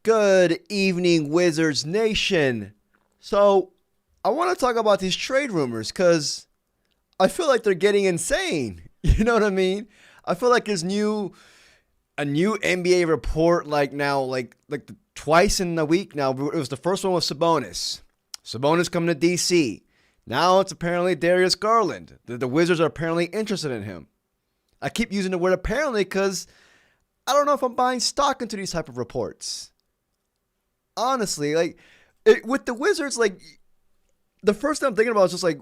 Good evening, Wizards Nation. So, I want to talk about these trade rumors because I feel like they're getting insane. You know what I mean? I feel like there's a new NBA report twice in a week now. It was the first one with Sabonis. Sabonis coming to DC. Now it's apparently Darius Garland. The Wizards are apparently interested in him. I keep using the word apparently because I don't know if I'm buying stock into these type of reports. Honestly, with the Wizards, the first thing I'm thinking about is just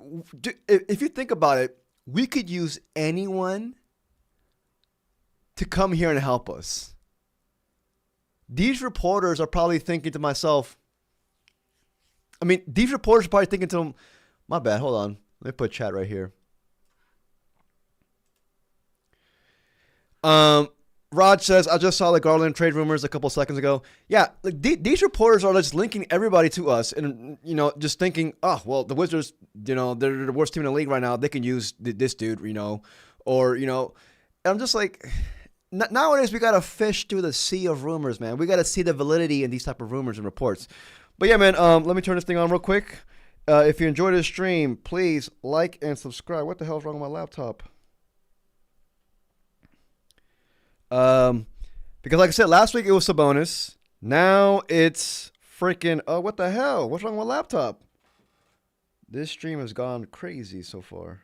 if you think about it, we could use anyone to come here and help us. These reporters are probably thinking to myself, these reporters are probably thinking to them, my bad, hold on. Let me put chat right here. Rod says, I just saw the Garland trade rumors a couple seconds ago. Yeah, these reporters are just linking everybody to us and, just thinking, oh, well, the Wizards, they're the worst team in the league right now. They can use this dude, or, and I'm just like, nowadays we got to fish through the sea of rumors, man. We got to see the validity in these type of rumors and reports. But yeah, man, let me turn this thing on real quick. If you enjoyed this stream, please like and subscribe. What the hell is wrong with my laptop? Because like I said, last week it was Sabonis. Now it's freaking, oh, what the hell? What's wrong with my laptop? This stream has gone crazy so far.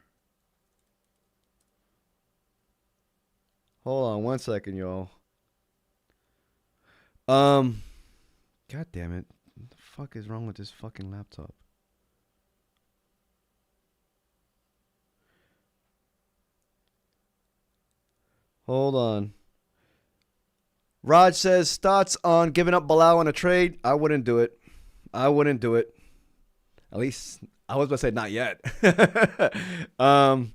Hold on one second, y'all. God damn it. What the fuck is wrong with this fucking laptop? Hold on. Raj says, thoughts on giving up Bilal on a trade? I wouldn't do it. At least, I was about to say not yet. No,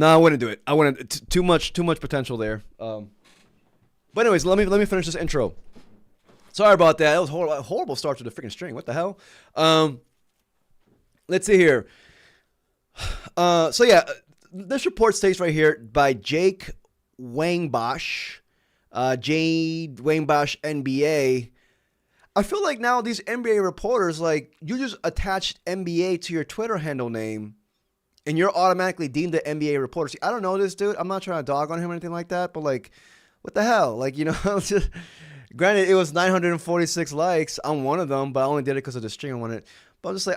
I wouldn't do it. I wouldn't. Too much potential there. But anyways, let me finish this intro. Sorry about that. It was a horrible start to the freaking string. What the hell? Let's see here. So yeah, this report states right here by Jake Wangbosh. Jade Wangbosh NBA. I feel like now these NBA reporters, you just attached NBA to your Twitter handle name and you're automatically deemed an NBA reporter. See, I don't know this dude. I'm not trying to dog on him or anything like that, but what the hell? Just, granted, it was 946 likes on one of them, but I only did it because of the stream I wanted. But I'm just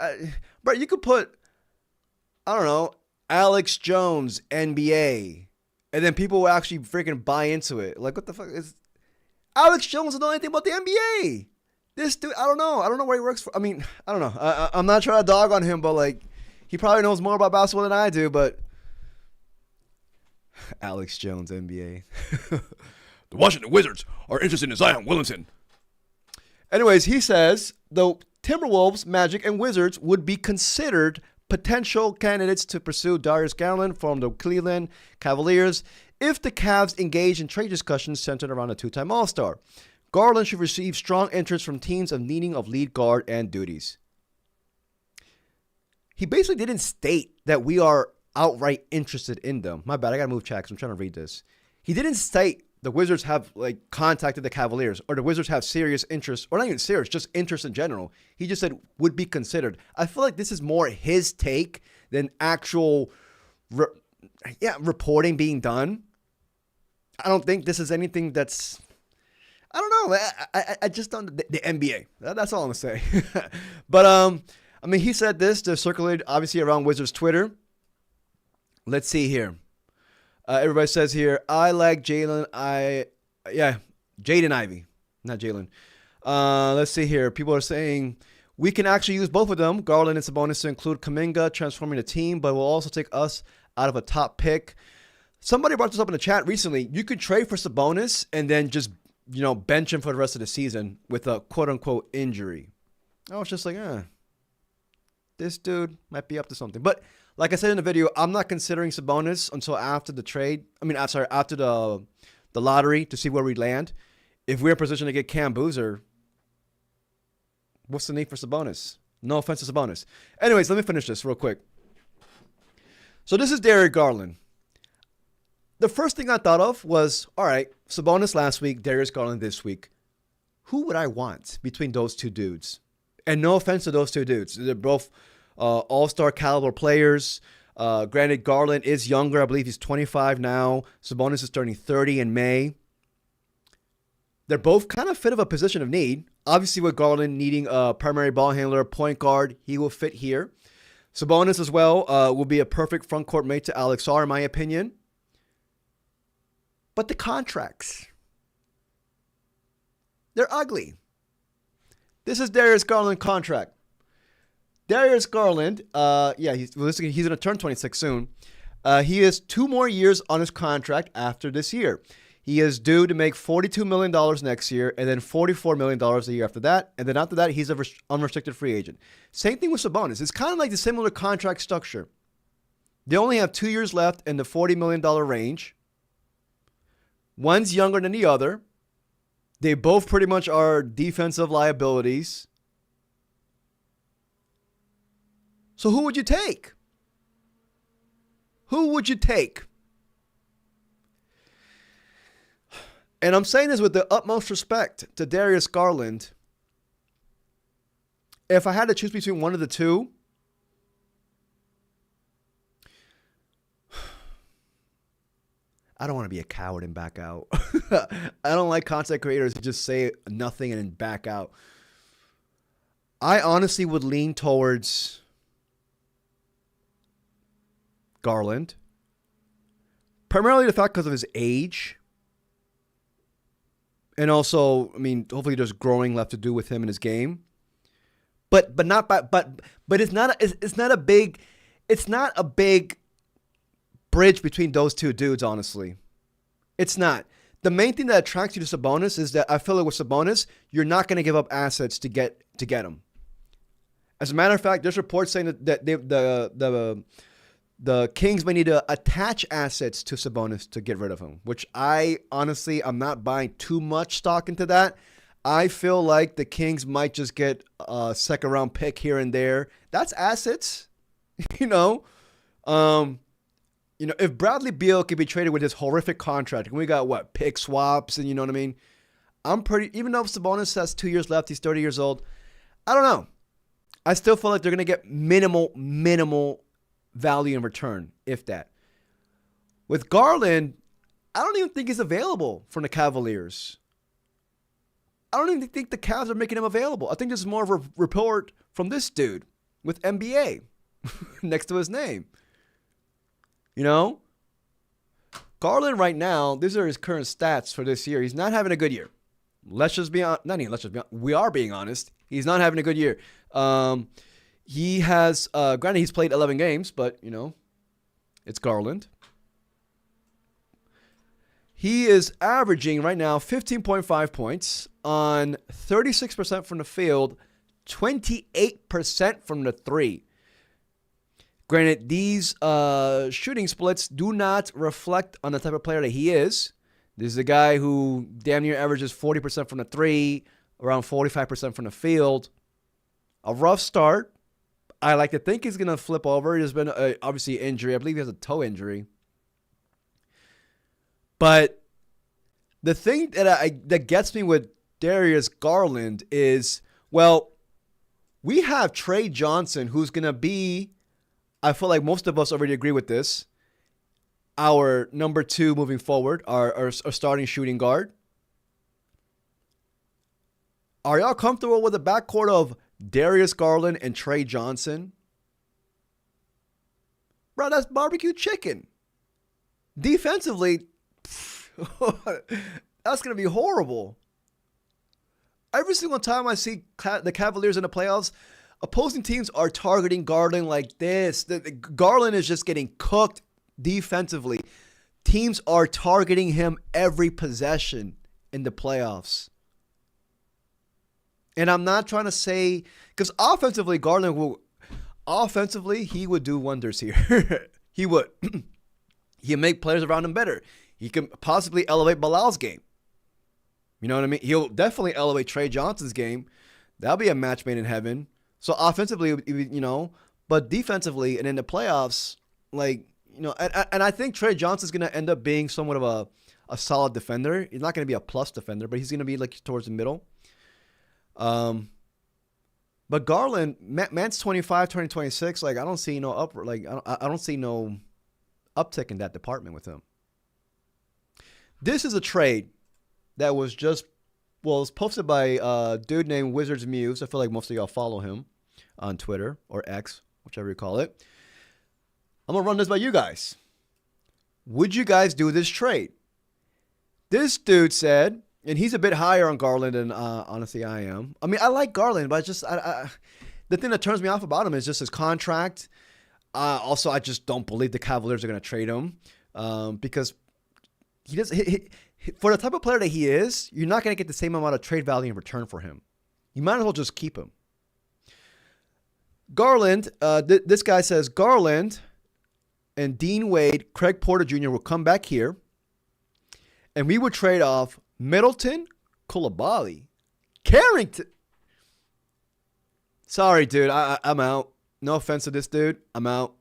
bro, you could put, I don't know, Alex Jones, NBA. And then people will actually freaking buy into it. What the fuck is Alex Jones doesn't know anything about the NBA? This dude, I don't know. I don't know where he works for. I don't know. I'm not trying to dog on him, but he probably knows more about basketball than I do. But Alex Jones, NBA. The Washington Wizards are interested in Zion Williamson. Anyways, he says the Timberwolves, Magic, and Wizards would be considered potential candidates to pursue Darius Garland from the Cleveland Cavaliers if the Cavs engage in trade discussions centered around a two-time All-Star. Garland should receive strong interest from teams of needing of lead guard and duties. He basically didn't state that we are outright interested in them. My bad, I gotta move chat because I'm trying to read this. He didn't state the Wizards have contacted the Cavaliers or the Wizards have serious interest, or not even serious, just interest in general. He just said would be considered. I feel like this is more his take than actual reporting being done. I don't think this is anything that's, I don't know. I just don't, the NBA. That's all I'm going to say. But, he said this to circulate obviously around Wizards Twitter. Let's see here. Everybody says here, I like Jaden Ivey, not Jalen. Let's see here. People are saying we can actually use both of them, Garland and Sabonis, to include Kuminga transforming the team, but will also take us out of a top pick. Somebody brought this up in the chat recently. You could trade for Sabonis and then just, bench him for the rest of the season with a quote-unquote injury. I was just like, this dude might be up to something. But like I said in the video, I'm not considering Sabonis until after the trade. After the lottery to see where we land. If we're in position to get Cam Boozer, what's the need for Sabonis? No offense to Sabonis. Anyways, let me finish this real quick. So this is Darius Garland. The first thing I thought of was, all right, Sabonis last week, Darius Garland this week. who would I want between those two dudes? And no offense to those two dudes. They're both all-star caliber players. Granted, Garland is younger. I believe he's 25 now. Sabonis is turning 30 in May. They're both kind of fit of a position of need. Obviously, with Garland needing a primary ball handler, point guard, he will fit here. Sabonis as well will be a perfect front court mate to Alex R, in my opinion. But the contracts, they're ugly. This is Darius Garland contract. Darius Garland, he's going to turn 26 soon. He has 2 more years on his contract after this year. He is due to make $42 million next year and then $44 million a year after that. And then after that, he's an unrestricted free agent. Same thing with Sabonis. It's kind of like the similar contract structure. They only have 2 years left in the $40 million range. One's younger than the other. They both pretty much are defensive liabilities. So who would you take? Who would you take? And I'm saying this with the utmost respect to Darius Garland. If I had to choose between one of the two, I don't want to be a coward and back out. I don't like content creators who just say nothing and then back out. I honestly would lean towards Garland. Primarily the fact because of his age. And also, I mean, hopefully there's growing left to do with him in his game. But it's not a big bridge between those two dudes, honestly. It's not. The main thing that attracts you to Sabonis is that I feel like with Sabonis, you're not going to give up assets to get him. As a matter of fact, there's reports saying that the Kings may need to attach assets to Sabonis to get rid of him, which I'm not buying too much stock into that. I feel like the Kings might just get a second-round pick here and there. That's assets, if Bradley Beal could be traded with his horrific contract, and we got, pick swaps, and you know what I mean? Even though Sabonis has 2 years left, he's 30 years old, I don't know. I still feel like they're going to get minimal value in return, if that. With Garland, I don't even think he's available from the Cavaliers. I don't even think the Cavs are making him available. I think this is more of a report from this dude with NBA next to his name. Garland right now, these are his current stats for this year. He's not having a good year. We are being honest. He's not having a good year. He has, granted, he's played 11 games, but, it's Garland. He is averaging right now 15.5 points on 36% from the field, 28% from the three. Granted, these shooting splits do not reflect on the type of player that he is. This is a guy who damn near averages 40% from the three, around 45% from the field. A rough start. I like to think he's going to flip over. There's been obviously injury. I believe he has a toe injury. But the thing that gets me with Darius Garland is, we have Trey Johnson, who's going to be, I feel like most of us already agree with this, our number 2 moving forward, our starting shooting guard. Are y'all comfortable with the backcourt of Darius Garland and Trey Johnson? Bro, that's barbecue chicken. Defensively, that's going to be horrible. Every single time I see the Cavaliers in the playoffs, opposing teams are targeting Garland like this. Garland is just getting cooked defensively. Teams are targeting him every possession in the playoffs. And I'm not trying to say, because offensively, he would do wonders here. He would. He'll make players around him better. He can possibly elevate Bilal's game. You know what I mean? He'll definitely elevate Trey Johnson's game. That'll be a match made in heaven. So offensively, but defensively and in the playoffs, and I think Trey Johnson's going to end up being somewhat of a solid defender. He's not going to be a plus defender, but he's going to be towards the middle. But Garland, man's 25, 26. Like, I don't see no I don't see no uptick in that department with him. This is a trade that was just, well, it was posted by a dude named Wizards Muse. I feel like most of y'all follow him on Twitter or X, whichever you call it. I'm going to run this by you guys. Would you guys do this trade? This dude said, and he's a bit higher on Garland than honestly I am. I mean, I like Garland, but the thing that turns me off about him is just his contract. Also, I just don't believe the Cavaliers are going to trade him because he does. For the type of player that he is, you're not going to get the same amount of trade value in return for him. You might as well just keep him. Garland, this guy says Garland and Dean Wade, Craig Porter Jr. will come back here, and we would trade off Middleton, Coulibaly, Carrington. Sorry, dude. I'm out. No offense to this dude. I'm out.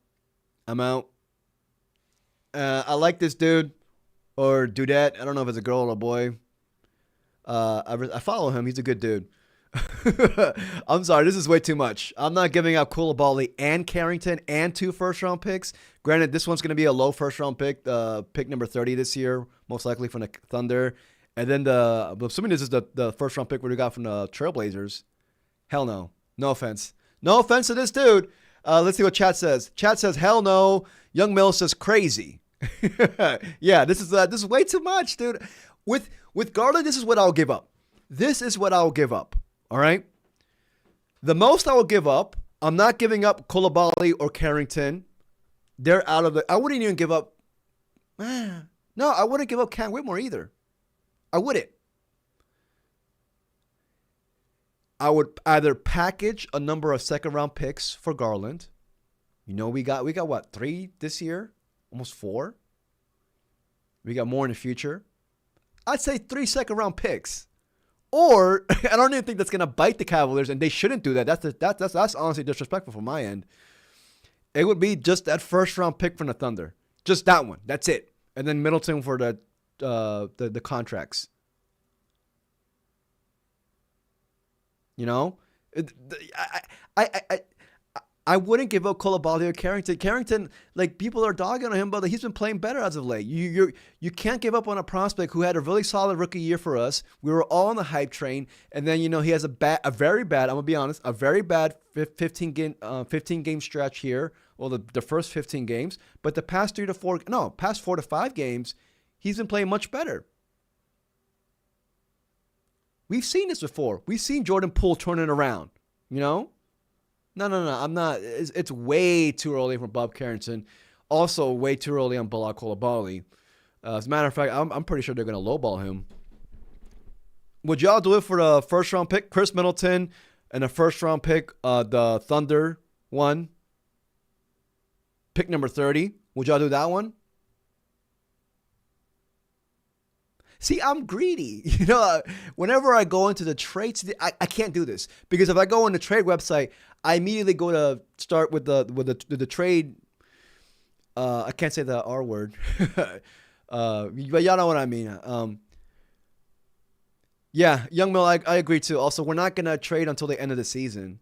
I like this dude or dudette. I don't know if it's a girl or a boy. I follow him. He's a good dude. I'm sorry. This is way too much. I'm not giving up Coulibaly and Carrington and 2 first-round picks. Granted, this one's going to be a low first-round pick, pick number 30 this year, most likely from the Thunder. And then assuming this is the first-round pick we got from the Trailblazers. Hell no. No offense. No offense to this dude. Let's see what chat says. Chat says, hell no. Young Mill says crazy. Yeah, this is way too much, dude. With Garland, this is what I'll give up. This is what I'll give up. All right? The most I will give up, I'm not giving up Coulibaly or Carrington. They're out of the... I wouldn't even give up... No, I wouldn't give up Cam Whitmore either. I wouldn't. I would either package a number of second-round picks for Garland. You know, we got what, 3 this year? Almost 4? We got more in the future. I'd say 3 second-round picks. Or, I don't even think that's going to bite the Cavaliers, and they shouldn't do that. That's honestly disrespectful from my end. It would be just that first-round pick from the Thunder. Just that one. That's it. And then Middleton for the contracts. You know? I wouldn't give up Coulibaly or Carrington. Carrington, like, people are dogging on him, but he's been playing better as of late. You can't give up on a prospect who had a really solid rookie year for us. We were all on the hype train, and then, you know, he has a very bad, I'm gonna be honest, a very bad 15 game stretch here. Well, the first 15 games, but the past 4 to 5 games, he's been playing much better. We've seen this before. We've seen Jordan Poole turn it around. You know. No. I'm not. It's way too early for Bob Carrington. Also, way too early on Bilal Coulibaly. As a matter of fact, I'm pretty sure they're going to lowball him. Would y'all do it for the first-round pick? Chris Middleton and a first-round pick, the Thunder one. Pick number 30. Would y'all do that one? See, I'm greedy. You know, whenever I go into the trades, I can't do this. Because if I go on the trade website, I immediately go to start with the trade. I can't say the R word. But y'all know what I mean. Yeah, Young Mill, I agree too. Also, we're not gonna trade until the end of the season.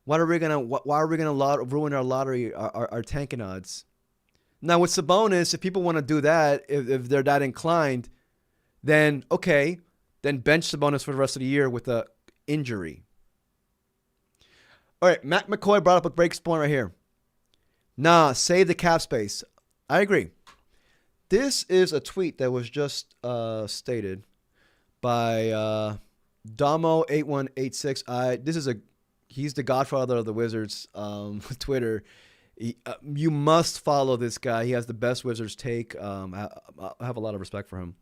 Why are we gonna ruin our lottery, our tanking odds? Now with Sabonis, if people want to do that, if they're that inclined, then okay, then bench Sabonis for the rest of the year with a injury. All right, Matt McCoy brought up a breaks point right here. Nah, save the cap space. I agree. This is a tweet that was just stated by Damo8186. He's the godfather of the Wizards Twitter. You must follow this guy. He has the best Wizards take. I have a lot of respect for him.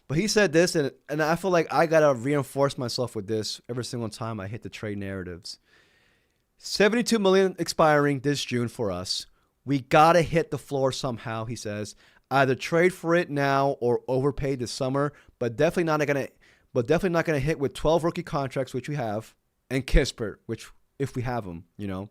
But he said this, and I feel like I got to reinforce myself with this every single time I hit the trade narratives. $72 million expiring this June for us. We got to hit the floor somehow, he says. Either trade for it now or overpay this summer, but definitely not going to hit with 12 rookie contracts, which we have, and Kispert, which if we have them, you know.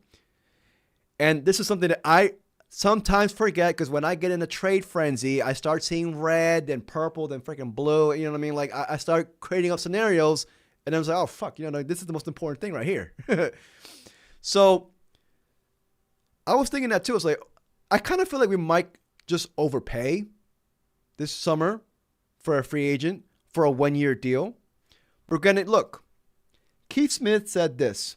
And this is something that I sometimes forget because when I get in a trade frenzy, I start seeing red and purple, then freaking blue. You know what I mean? Like I start creating up scenarios, And I was like, oh, fuck, this is the most important thing right here. So I was thinking that too. I was like, I kind of feel like we might just overpay this summer for a free agent for a 1-year deal. We're going to look. Keith Smith said this.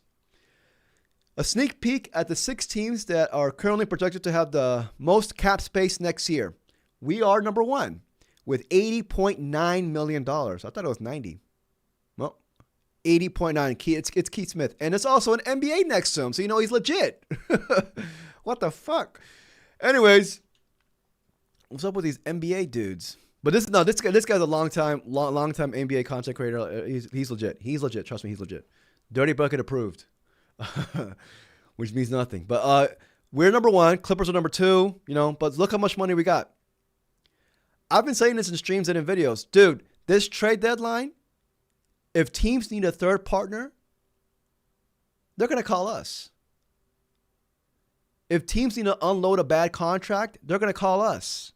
A sneak peek at the 6 teams that are currently projected to have the most cap space next year. We are number 1 with $80.9 million. I thought it was 90. Well, 80.9. It's Keith Smith. And it's also an NBA next to him, so he's legit. What the fuck? Anyways, what's up with these NBA dudes? But this guy's a long time NBA content creator. He's legit. He's legit. Trust me, he's legit. Dirty Bucket approved. Which means nothing. But we're number 1. Clippers are number 2. But look how much money we got. I've been saying this in streams and in videos. Dude, this trade deadline, if teams need a third partner, they're going to call us. If teams need to unload a bad contract, they're going to call us.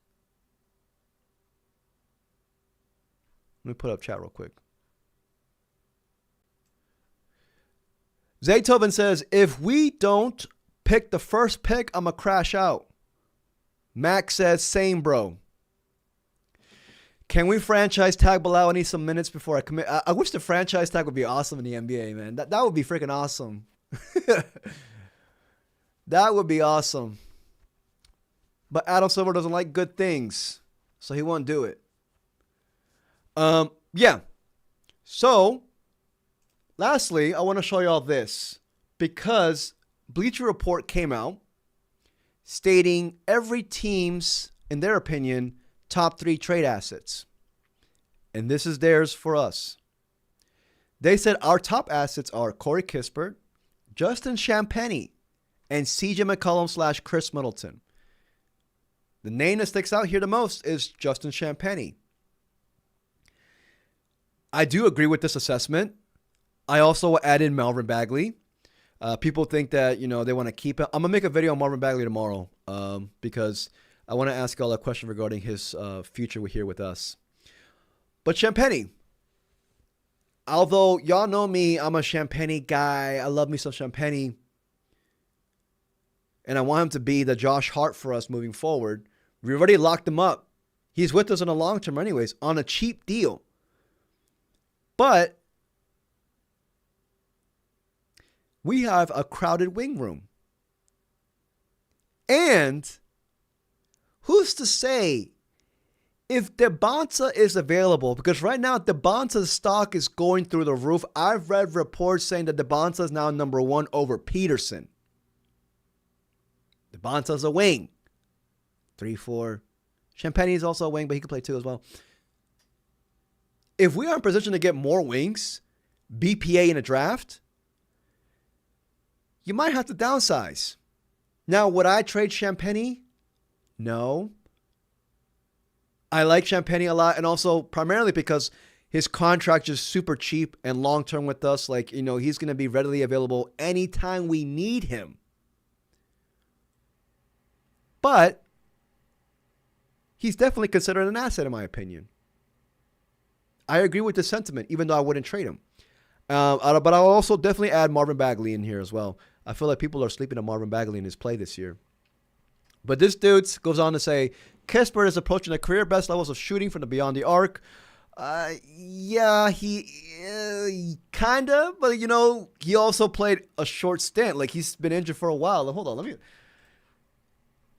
Let me put up chat real quick. Zaytoven says, if we don't pick the first pick, I'm going to crash out. Max says, same, bro. Can we franchise tag Bilal? I need some minutes before I commit. I wish the franchise tag would be awesome in the NBA, man. That would be freaking awesome. That would be awesome. But Adam Silver doesn't like good things, so he won't do it. Yeah. So, lastly, I want to show y'all this because Bleacher Report came out stating every team's, in their opinion, top 3 trade assets. And this is theirs for us. They said our top assets are Corey Kispert, Justin Champagnie, and CJ McCollum / Chris Middleton. The name that sticks out here the most is Justin Champagnie. I do agree with this assessment. I also added Marvin Bagley. People think that, they want to keep it. I'm going to make a video on Marvin Bagley tomorrow because I want to ask y'all a question regarding his future here with us. But Champagnie, although y'all know me, I'm a Champagnie guy. I love me some Champagnie. And I want him to be the Josh Hart for us moving forward. We already locked him up. He's with us in the long term anyways on a cheap deal. But we have a crowded wing room. And who's to say if Debonta is available? Because right now, Debonta's stock is going through the roof. I've read reports saying that Debonta is now number 1 over Peterson. Debonta's a wing. 3-4. Champagnie is also a wing, but he can play 2 as well. If we are in position to get more wings, BPA in a draft, you might have to downsize. Now, would I trade Champagnie? No. I like Champagnie a lot, and also primarily because his contract is super cheap and long-term with us. He's going to be readily available anytime we need him. But he's definitely considered an asset, in my opinion. I agree with the sentiment, even though I wouldn't trade him. But I'll also definitely add Marvin Bagley in here as well. I feel like people are sleeping on Marvin Bagley in his play this year. But this dude goes on to say, Kispert is approaching the career best levels of shooting from the beyond the arc. Yeah, he kind of, but he also played a short stint. He's been injured for a while. Hold on, let me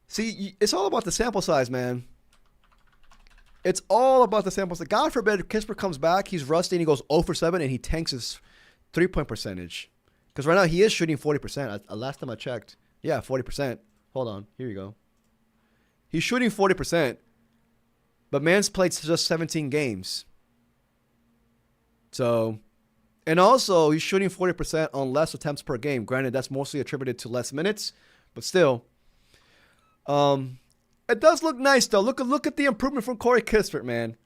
see. It's all about the sample size, man. It's all about the sample size. God forbid Kispert comes back, he's rusty and he goes 0 for 7 and he tanks his 3-point percentage. Because right now he is shooting 40%. Last time I checked, yeah, 40%. Hold on, here you go. He's shooting 40%, but man's played just 17 games. So, and also he's shooting 40% on less attempts per game. Granted, that's mostly attributed to less minutes, but still. It does look nice though. Look at the improvement from Corey Kispert, man.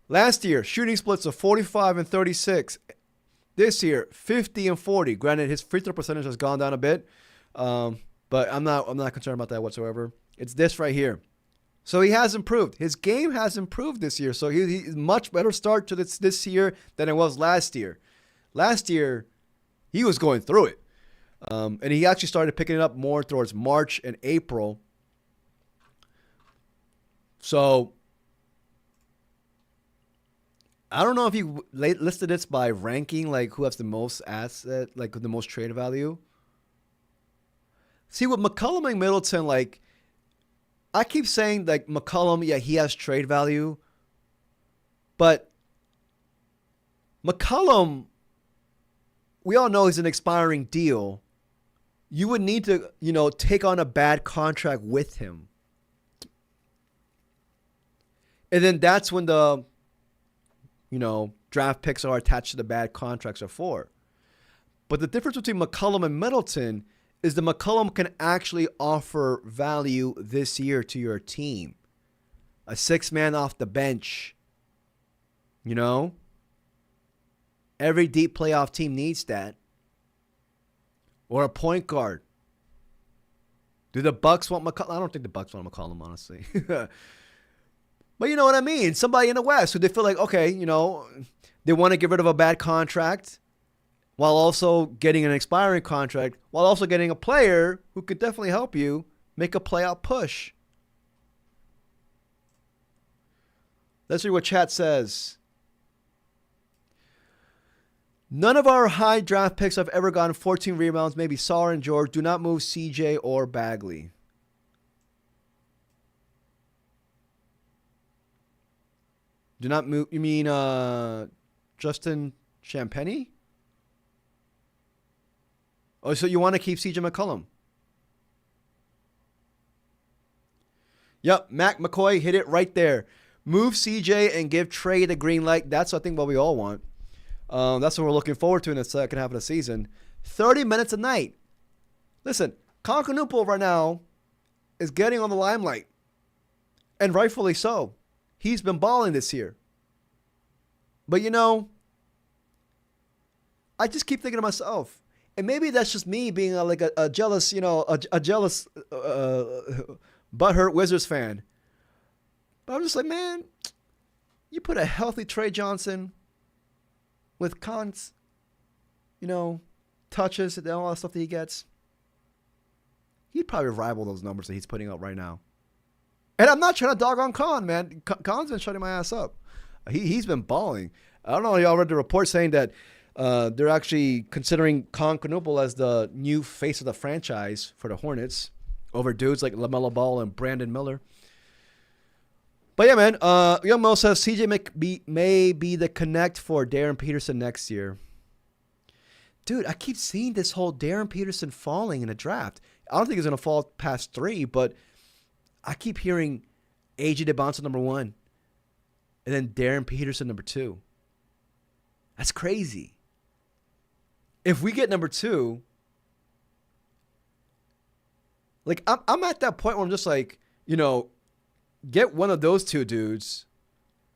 Last year, shooting splits of 45 and 36. This year, 50 and 40. Granted, his free throw percentage has gone down a bit, but I'm not concerned about that whatsoever. It's this right here. So he has improved. His game has improved this year. So he's much better start to this year than it was last year. Last year, he was going through it. And he actually started picking it up more towards March and April. So, I don't know if you listed this by ranking, like who has the most asset, like the most trade value. See, with McCollum and Middleton, like, I keep saying, like, McCollum, yeah, he has trade value. But McCollum, we all know he's an expiring deal. You would need to, take on a bad contract with him. And then that's when the, draft picks are attached to the bad contracts are for. But the difference between McCollum and Middleton is that McCollum can actually offer value this year to your team. A 6-man off the bench. Every deep playoff team needs that. Or a point guard. Do the Bucks want McCollum? I don't think the Bucks want McCollum, honestly. But you know what I mean? Somebody in the West who they feel like, okay, they want to get rid of a bad contract while also getting an expiring contract, while also getting a player who could definitely help you make a playoff push. Let's see what chat says. None of our high draft picks have ever gotten 14 rebounds. Maybe Sarr and George. Do not move CJ or Bagley. Do not move. You mean Justin Champagny? Oh, so you want to keep CJ McCollum? Yep, Mac McCoy hit it right there. Move CJ and give Trey the green light. That's, I think, what we all want. That's what we're looking forward to in the second half of the season. 30 minutes a night. Listen, Concanupo right now is getting on the limelight. And rightfully so. He's been balling this year. But, I just keep thinking to myself, and maybe that's just me being a jealous, a jealous butthurt Wizards fan. But I'm just like, man, you put a healthy Trey Johnson with Khan's, touches and all that stuff that he gets, he'd probably rival those numbers that he's putting up right now. And I'm not trying to dog on Khan, man. Khan's been shutting my ass up. He's been balling. I don't know if y'all read the report saying that they're actually considering Concanupo as the new face of the franchise for the Hornets over dudes like LaMelo Ball and Brandon Miller. But yeah, man, Young Mo says CJ may be the connect for Darren Peterson next year. Dude, I keep seeing this whole Darren Peterson falling in the draft. I don't think he's going to fall past 3, but I keep hearing A.J. DeBonsa number 1, and then Darren Peterson number 2. That's crazy. If we get number 2, like I'm at that point where I'm just like, get one of those 2 dudes.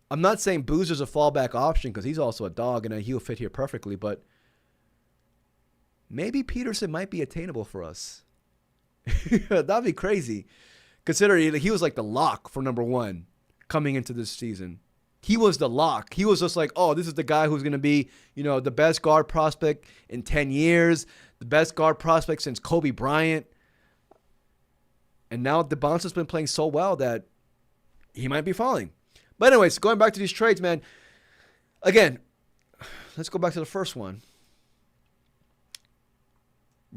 I'm not saying Boozer's a fallback option because he's also a dog and he'll fit here perfectly, but maybe Peterson might be attainable for us. That'd be crazy. Considering he was like the lock for number 1 coming into this season. He was the lock. He was just like, oh, this is the guy who's going to be, the best guard prospect in 10 years, the best guard prospect since Kobe Bryant. And now DeBonsa's been playing so well that he might be falling. But anyways, going back to these trades, man. Again, let's go back to the first one.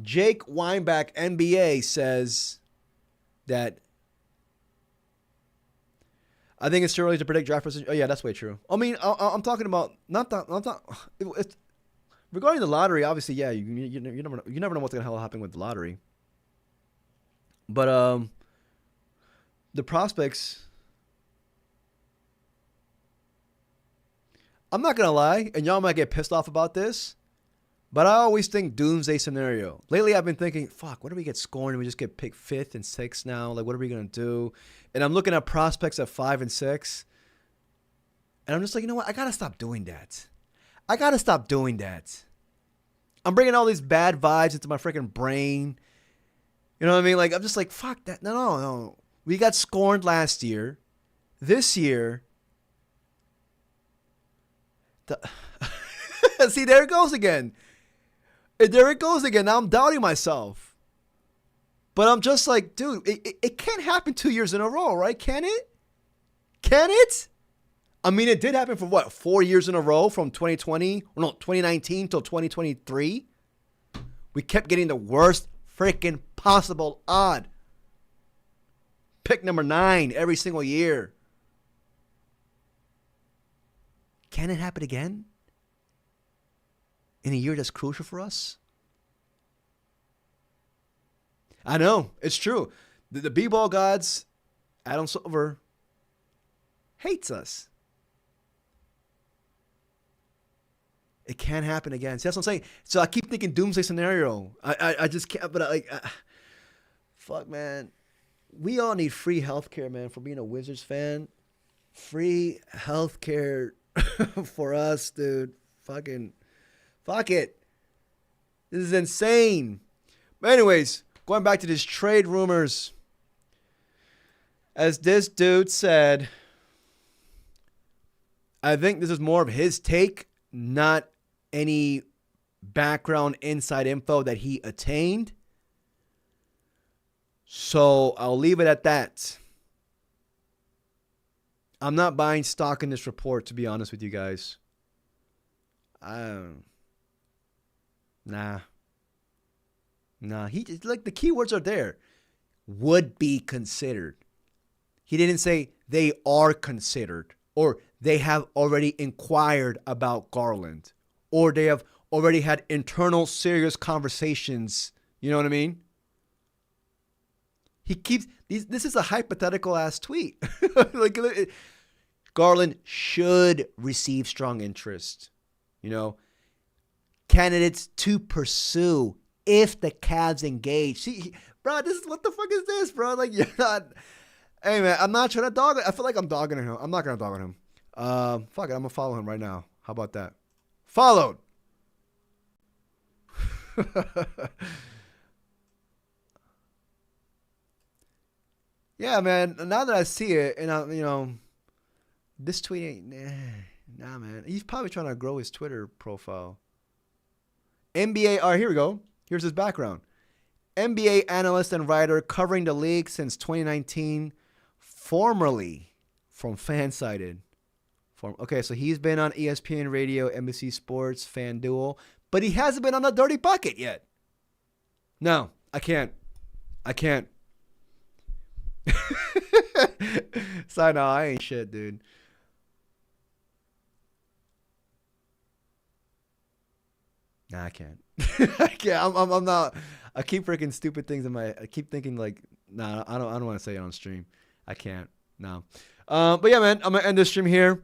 Jake Weinbach, NBA, says that I think it's too early to predict draft position. Oh, yeah, that's way true. I mean, I'm talking about not it's, regarding the lottery. Obviously, yeah, you never know what's gonna happen with the lottery. But the prospects, I'm not gonna lie, and y'all might get pissed off about this, but I always think doomsday scenario. Lately, I've been thinking, fuck, what if we get scorned and we just get picked 5th and 6th now? Like, what are we gonna do? And I'm looking at prospects at 5 and 6, and I'm just like, you know what? I gotta stop doing that. I'm bringing all these bad vibes into my freaking brain. You know what I mean? Like, I'm just like, fuck that. No. We got scorned last year. This year, See, there it goes again. There it goes again. Now I'm doubting myself. But I'm just like, dude, it can't happen 2 years in a row, right? Can it? Can it? I mean, it did happen for what, 4 years in a row from 2019 till 2023? We kept getting the worst freaking possible odd. Pick number 9 every single year. Can it happen again? In a year that's crucial for us? I know, it's true. The B-ball gods, Adam Silver, hates us. It can't happen again. See, that's what I'm saying. So I keep thinking doomsday scenario. I just can't, but fuck, man. We all need free healthcare, man, for being a Wizards fan. Free healthcare for us, dude. Fucking, fuck it. This is insane. But anyways, going back to these trade rumors. As this dude said, I think this is more of his take, not any background inside info that he attained. So I'll leave it at that. I'm not buying stock in this report, to be honest with you guys. Nah. He like the keywords are there. Would be considered. He didn't say they are considered or they have already inquired about Garland or they have already had internal serious conversations. You know what I mean? He keeps this is a hypothetical ass tweet. Like Garland should receive strong interest. You know, candidates to pursue if the Cavs engage. See, bro, this is what the fuck is this, bro? Like you're not. Hey man, I'm not trying to dog it. I feel like I'm dogging him. I'm not gonna dog on him. Fuck it, I'm gonna follow him right now. How about that? Followed. Yeah, man. Now that I see it, and this tweet ain't. Nah, man. He's probably trying to grow his Twitter profile. NBA. All right, here we go. Here's his background. NBA analyst and writer covering the league since 2019, formerly from Fansided. Okay, so he's been on ESPN Radio, NBC Sports, FanDuel, but he hasn't been on the Dirty Bucket yet. No, I can't. So no, I ain't shit, dude. Nah, I can't. I can't. I'm not. I keep freaking stupid things in my. I keep thinking like, nah, I don't want to say it on stream. I can't. No. But yeah, man, I'm gonna end this stream here.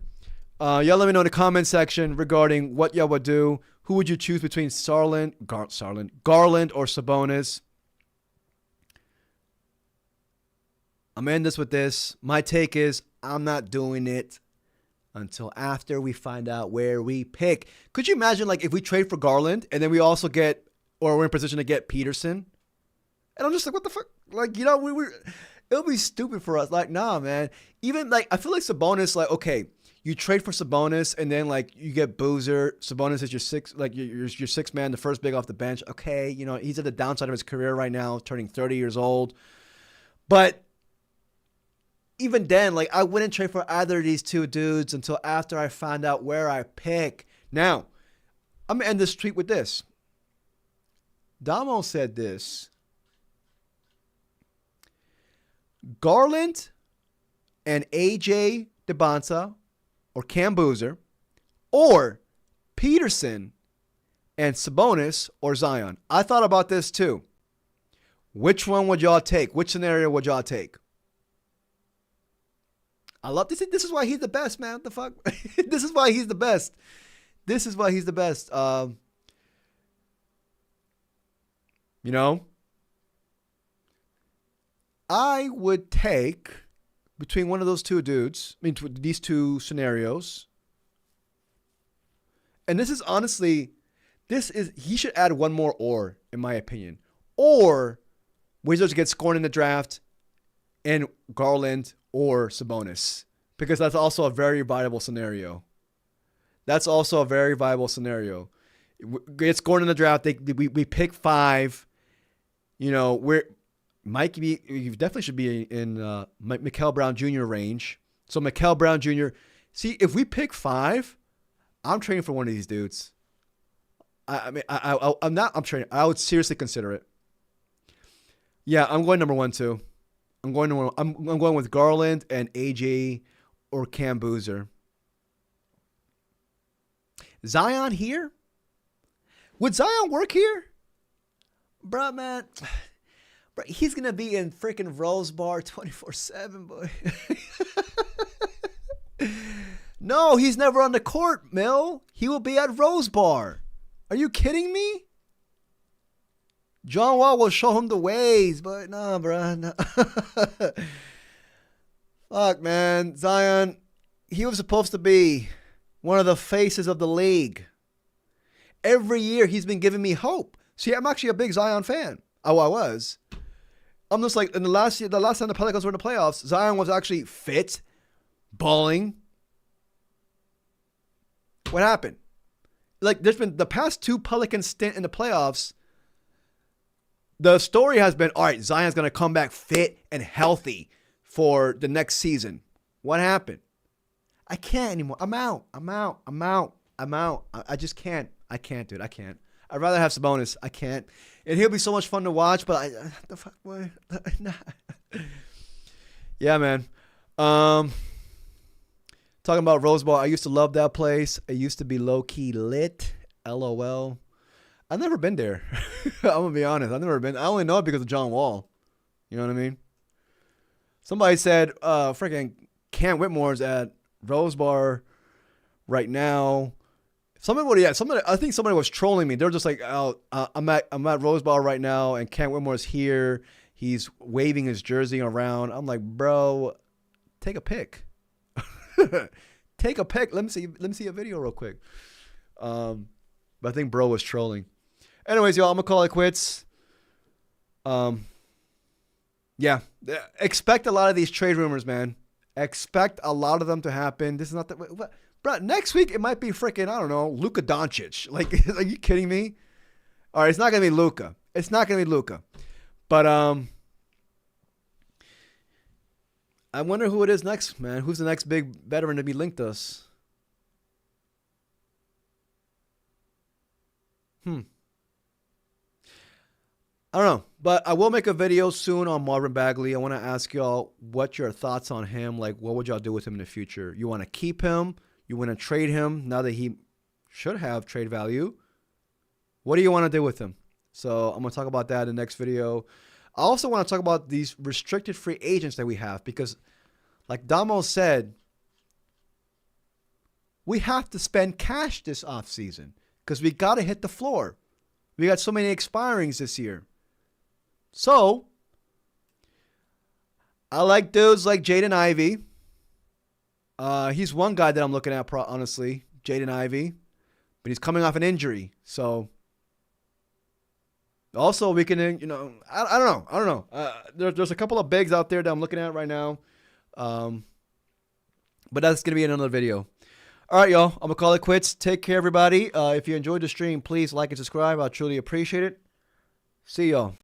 Y'all let me know in the comment section regarding what y'all would do. Who would you choose between Garland or Sabonis? I'm gonna end this with this. My take is I'm not doing it until after we find out where we pick. Could you imagine like if we trade for Garland and then we also get, or we're in position to get Peterson? And I'm just like, what the fuck? Like, it'll be stupid for us. Like, nah, man. Even like, I feel like Sabonis, like, okay, you trade for Sabonis and then like you get Boozer. Sabonis is your sixth man, the first big off the bench. Okay, he's at the downside of his career right now, turning 30 years old. But even then, like I wouldn't trade for either of these two dudes until after I find out where I pick. Now, I'm gonna end this tweet with this. Damo said this. Garland and AJ DeBonta or Cam Boozer or Peterson and Sabonis or Zion. I thought about this too. Which one would y'all take? Which scenario would y'all take? I love this. This is why he's the best, man. What the fuck? This is why he's the best. This is why he's the best. I would take between one of those two dudes, these two scenarios. And this is honestly, he should add one more or, in my opinion. Or Wizards get scorned in the draft and Garland or Sabonis. Because that's also a very viable scenario. That's also a very viable scenario. It's going in the draft. We pick 5. You know, you definitely should be in Mikael Brown Jr. range. So Mikael Brown Jr. See, if we pick 5, I'm trading for one of these dudes. I'm trading. I would seriously consider it. Yeah, I'm going number 1 too. I'm going with Garland and AJ or Cam Boozer. Zion here? Would Zion work here? Bro, man. Bro, he's going to be in freaking Rose Bar 24/7, boy. No, he's never on the court, Mill. He will be at Rose Bar. Are you kidding me? John Wall will show him the ways, but nah, bro. Nah. Fuck, man. Zion, he was supposed to be one of the faces of the league. Every year he's been giving me hope. See, I'm actually a big Zion fan. Oh, I was. I'm just like, in the last time the Pelicans were in the playoffs, Zion was actually fit, balling. What happened? Like, there's been the past 2 Pelicans stint in the playoffs. The story has been, all right, Zion's going to come back fit and healthy for the next season. What happened? I can't anymore. I'm out. I just can't. I can't, dude. I can't. I'd rather have Sabonis. I can't. And he'll be so much fun to watch, but the fuck, boy. Nah. Yeah, man. Talking about Rose Bowl, I used to love that place. It used to be low-key lit. LOL. I've never been there. I'm going to be honest. I've never been. I only know it because of John Wall. You know what I mean? Somebody said freaking Cam Whitmore's at Rose Bar right now. I think somebody was trolling me. They're just like, oh, I'm at Rose Bar right now, and Cam Whitmore's here. He's waving his jersey around. I'm like, bro, take a pic. Take a pic. Let me see a video real quick. But I think bro was trolling. Anyways, y'all, I'm gonna call it quits. Yeah, expect a lot of these trade rumors, man. Expect a lot of them to happen. This is not the. Bro, next week it might be freaking, I don't know, Luka Doncic. Like, are you kidding me? All right, it's not gonna be Luka. But I wonder who it is next, man. Who's the next big veteran to be linked to us? I don't know, but I will make a video soon on Marvin Bagley. I want to ask y'all what your thoughts on him. Like, what would y'all do with him in the future? You want to keep him? You want to trade him now that he should have trade value? What do you want to do with him? So I'm going to talk about that in the next video. I also want to talk about these restricted free agents that we have because, like Damo said, we have to spend cash this offseason because we got to hit the floor. We got so many expirings this year. So, I like dudes like Jaden Ivey. He's one guy that I'm looking at, honestly, Jaden Ivey. But he's coming off an injury. So, also we can, I don't know. There's a couple of bigs out there that I'm looking at right now. But that's going to be another video. All right, y'all. I'm going to call it quits. Take care, everybody. If you enjoyed the stream, please like and subscribe. I'll truly appreciate it. See y'all.